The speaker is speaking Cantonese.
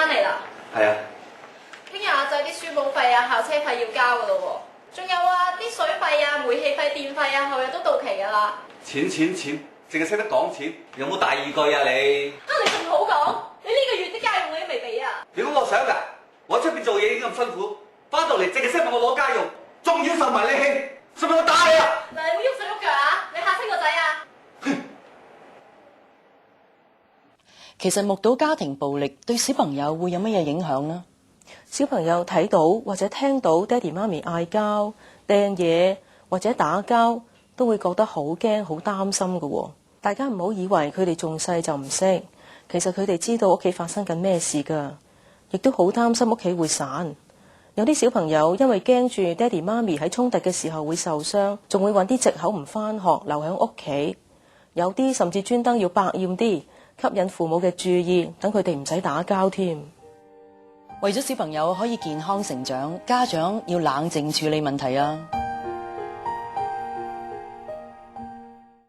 翻嚟啦。係啊。聽日阿仔啲書簿費啊、校車費要交噶咯喎，仲有啊啲水費啊、煤氣費、電費啊，後日都到期噶啦。錢，淨係識得講錢，有冇第二句啊你？啊你仲好講，你呢個月啲家用你都未俾啊？如果我想㗎，我出邊做嘢已經咁辛苦，翻到嚟淨係識問我攞家用，仲要受埋你氣，使唔使我打你啊？嗱，你唔好喐手喐腳啊！你嚇親個仔啊！其實目睹家庭暴力對小朋友會有乜嘢影響呢？小朋友睇到或者聽到爹哋媽咪嗌交、掟嘢或者打交，都會覺得好驚、好擔心㗎喎。大家唔好以為佢哋仲細就唔識，其實佢哋知道屋企發生緊咩事㗎，亦都好擔心屋企會散。有啲小朋友因為驚住爹哋媽咪喺衝突嘅時候會受傷，仲會揾啲藉口唔返學，留喺屋企。有啲甚至專登要百厭啲，吸引父母嘅注意，等佢哋唔使打交添。為咗小朋友可以健康成長，家長要冷靜處理問題啊！